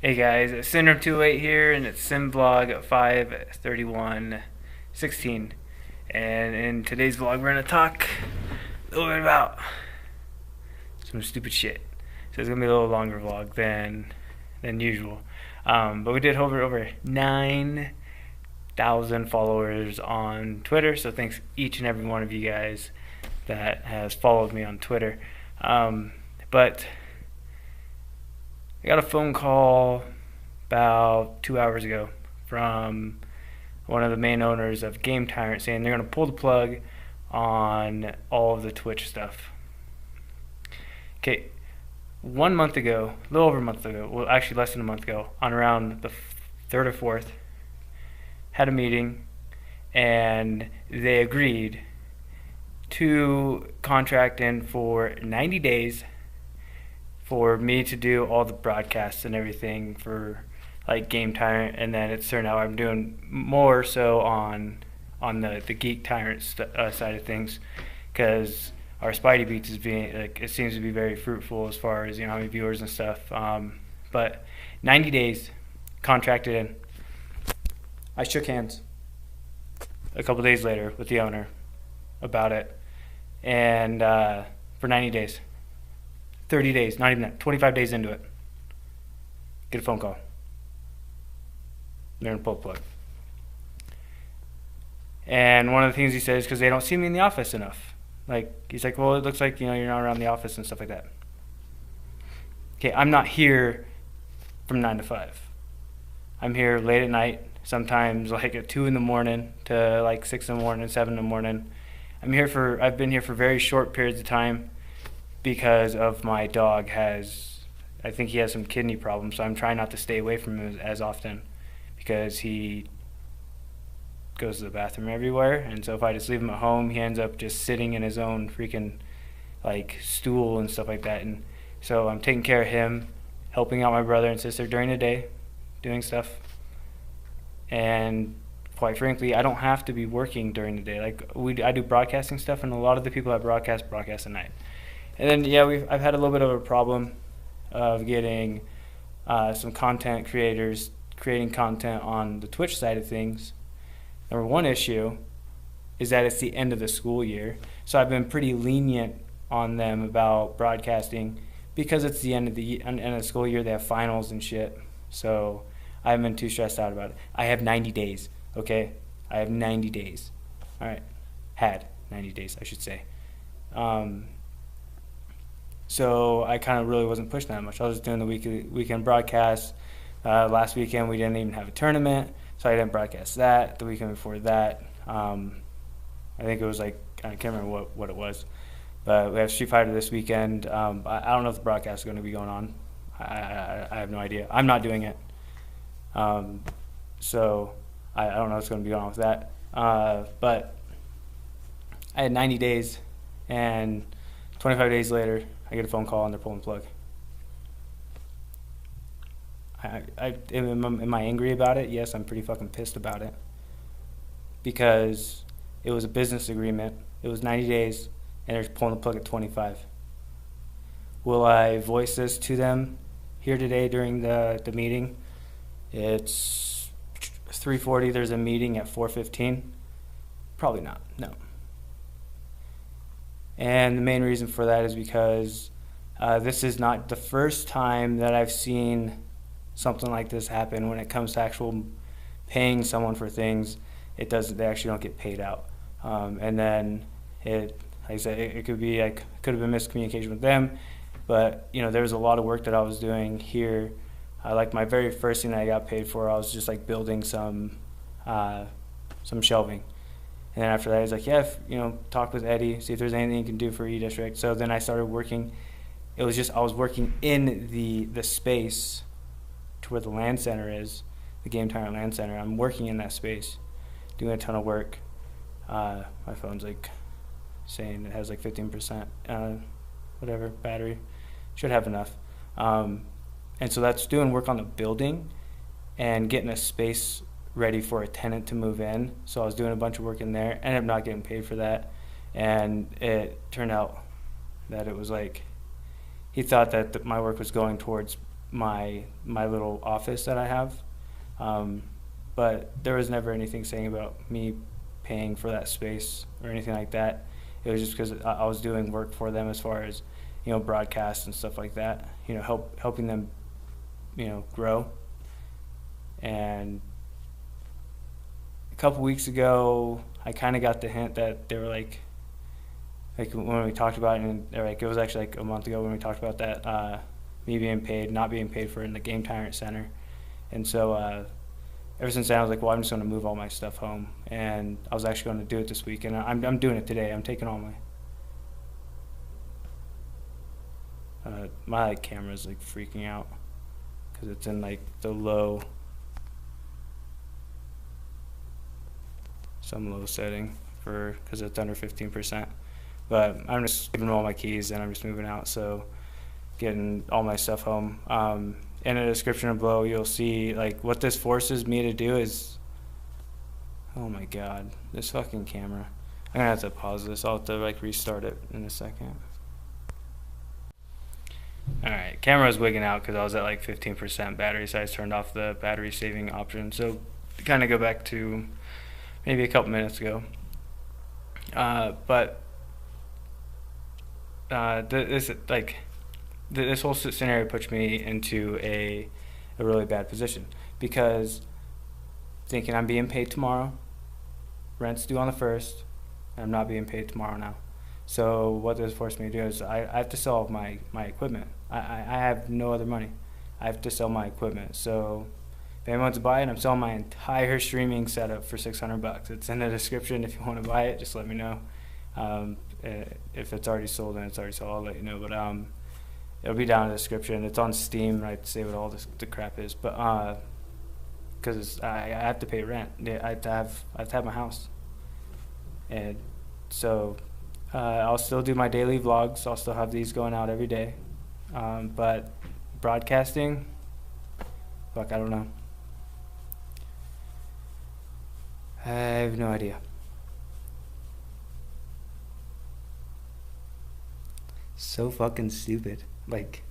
Hey guys, it's Syndrome28 here, and it's SynVlog 53116. And in today's vlog, we're gonna talk a little bit about some stupid shit. So it's gonna be a little longer vlog than usual. But we did over 9,000 followers on Twitter. So thanks each and every one of you guys that has followed me on Twitter. But I got a phone call about 2 hours ago from one of the main owners of Game Tyrant saying they're going to pull the plug on all of the Twitch stuff. Okay, 1 month ago, a little over a month ago, well actually less than a month ago, on around the 3rd or 4th, had a meeting and they agreed to contract in for 90 days for me to do all the broadcasts and everything for like Game Tyrant, and then it's turned out I'm doing more so on the Geek Tyrant side of things, because our Spidey Beats is being it seems to be very fruitful as far as how many viewers and stuff. But 90 days contracted in. I shook hands a couple days later with the owner about it, and for 90 days. 30 days, not even that, 25 days into it, get a phone call. They're gonna pull the plug. And one of the things he said is because they don't see me in the office enough. Like, he's like, well, it looks like you're not around the office and stuff like that. Okay, I'm not here from 9 to 5. I'm here late at night, sometimes like at 2 in the morning to like 6 in the morning, 7 in the morning. I've been here for very short periods of time, because of my dog I think he has some kidney problems, so I'm trying not to stay away from him as often, because he goes to the bathroom everywhere, and so if I just leave him at home, he ends up just sitting in his own freaking like stool and stuff like that. And so I'm taking care of him, helping out my brother and sister during the day, doing stuff. And quite frankly, I don't have to be working during the day. Like I do broadcasting stuff, and a lot of the people that broadcast at night. And then I've had a little bit of a problem of getting some content creators creating content on the Twitch side of things. Number one issue is that it's the end of the school year, so I've been pretty lenient on them about broadcasting, because it's the end of the school year. They have finals and shit, so I haven't been too stressed out about it. I have 90 days, okay? I have 90 days. All right, had 90 days, I should say. So I kind of really wasn't pushing that much. I was doing the weekend broadcasts. Last weekend we didn't even have a tournament, so I didn't broadcast that. The weekend before that, I think it was like, I can't remember what it was. But we have Street Fighter this weekend. I don't know if the broadcast is going to be going on. I have no idea. I'm not doing it. So I don't know what's going to be going on with that. But I had 90 days, and 25 days later, I get a phone call and they're pulling the plug. Am I angry about it? Yes, I'm pretty fucking pissed about it, because it was a business agreement. It was 90 days, and they're pulling the plug at 25. Will I voice this to them here today during the meeting? It's 3:40. There's a meeting at 4:15. Probably not. No. And the main reason for that is because this is not the first time that I've seen something like this happen. When it comes to actual paying someone for things, they actually don't get paid out. And then like I said, it could have been miscommunication with them, but there was a lot of work that I was doing here. Like my very first thing that I got paid for, I was just like building some shelving. And then after that, he's like, yeah, talk with Eddie, see if there's anything you can do for E-District. So then I started working. I was working in the space to where the LAN center is, the Game Tyrant LAN center. I'm working in that space, doing a ton of work. My phone's like saying it has like 15%, whatever, battery. Should have enough. And so that's doing work on the building and getting a space ready for a tenant to move in. So I was doing a bunch of work in there, ended up not getting paid for that, and it turned out that it was like he thought that my work was going towards my little office that I have. But there was never anything saying about me paying for that space or anything like that. It was just because I was doing work for them as far as, broadcasts and stuff like that. Helping them, grow. And a couple weeks ago, I kind of got the hint that they were like when we talked about it, and they're like, it was actually like a month ago when we talked about that, me not being paid for in the Game Tyrant Center. And so ever since then, I was like, well, I'm just going to move all my stuff home. And I was actually going to do it this week, and I'm doing it today. I'm taking all my camera's like freaking out because it's in like some low setting because it's under 15%. But I'm just giving them all my keys and I'm just moving out, so getting all my stuff home. In the description below, you'll see like what this forces me to do is, oh my god, this fucking camera. I'm gonna have to pause this. I'll have to like restart it in a second. Alright, camera was wigging out because I was at like 15% battery, so I just turned off the battery saving option. So kind of go back to maybe a couple minutes ago. This whole scenario puts me into a really bad position because thinking I'm being paid tomorrow, rent's due on the 1st, and I'm not being paid tomorrow now. So what this forced me to do is I have to sell my equipment. I have no other money. I have to sell my equipment. So if anyone wants to buy it, I'm selling my entire streaming setup for $600. It's in the description. If you want to buy it, just let me know. If it's already sold, then it's already sold. I'll let you know. But it'll be down in the description. It's on Steam. I say what all the crap is, but because I have to pay rent. I have to have my house, and so I'll still do my daily vlogs. I'll still have these going out every day, but broadcasting, fuck, I don't know. I have no idea. So fucking stupid. Like,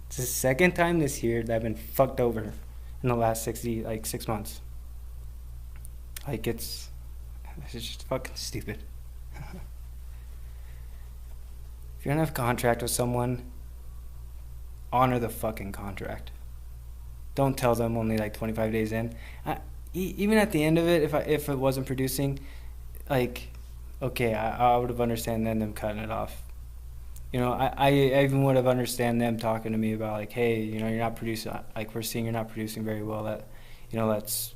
it's the second time this year that I've been fucked over in the last 6 months. Like, it's just fucking stupid. If you're gonna have a contract with someone, honor the fucking contract. Don't tell them only like 25 days in. Even at the end of it, if it wasn't producing, like, okay, I would have understand them cutting it off. I even would have understand them talking to me about like, hey, you're not producing, like we're seeing you're not producing very well. Let's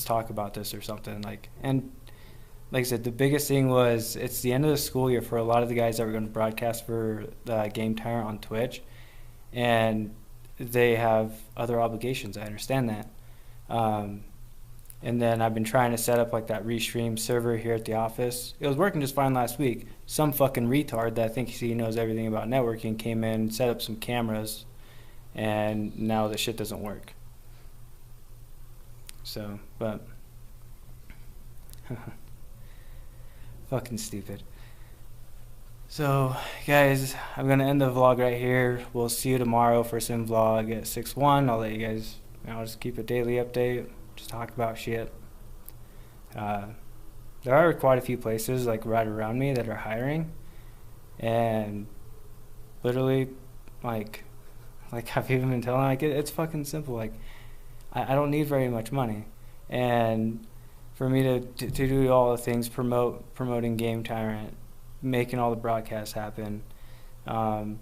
talk about this or something. And like I said, the biggest thing was it's the end of the school year for a lot of the guys that were going to broadcast for the Game Tyrant on Twitch, and they have other obligations. I understand that. And then I've been trying to set up like that restream server here at the office. It was working just fine last week. Some fucking retard that thinks he knows everything about networking came in, set up some cameras, and now the shit doesn't work. So, but fucking stupid. So, guys, I'm going to end the vlog right here. We'll see you tomorrow for SynVlog at 6/1. I'll let you guys, I'll just keep a daily update. Just talk about shit. There are quite a few places like right around me that are hiring. And literally, like I've even been telling, like, it's fucking simple. Like, I don't need very much money. And for me to do all the things, promoting Game Tyrant, making all the broadcasts happen, and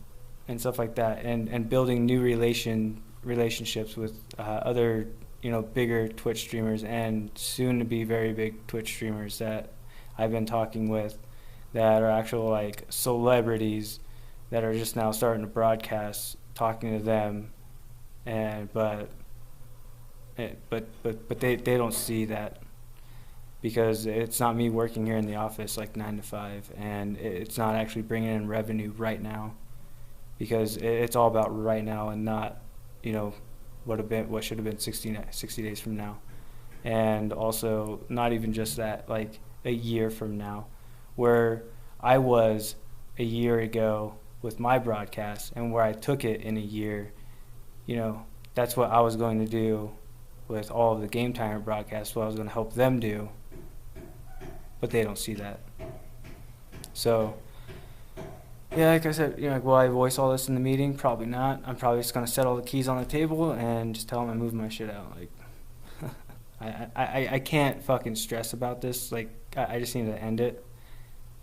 stuff like that, and building new relationships with other bigger Twitch streamers and soon to be very big Twitch streamers that I've been talking with that are actual like celebrities that are just now starting to broadcast, talking to them, but they don't see that. Because it's not me working here in the office like 9 to 5, and it's not actually bringing in revenue right now. because it's all about right now and not, what should have been 60 days from now. And also not even just that, like a year from now, where I was a year ago with my broadcast and where I took it in a year. That's what I was going to do with all of the Game Timer broadcasts, what I was going to help them do, but they don't see that. So, yeah, like I said, will I voice all this in the meeting? Probably not. I'm probably just going to set all the keys on the table and just tell them I'm moving my shit out. Like, I can't fucking stress about this. Like, I just need to end it.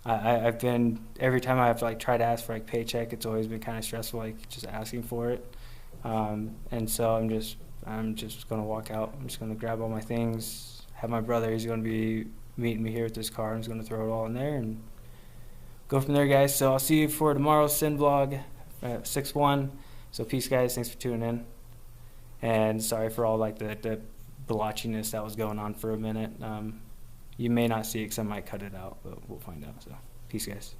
I've been, every time I have to, like, try to ask for, like, paycheck, it's always been kind of stressful, like, just asking for it. And so I'm just going to walk out. I'm just going to grab all my things, have my brother, he's going to be meeting me here with this car. I'm just going to throw it all in there and go from there, guys. So I'll see you for tomorrow's SynVlog at 6/1. So peace, guys. Thanks for tuning in. And sorry for all, like, the blotchiness that was going on for a minute. You may not see it because I might cut it out, but we'll find out. So peace, guys.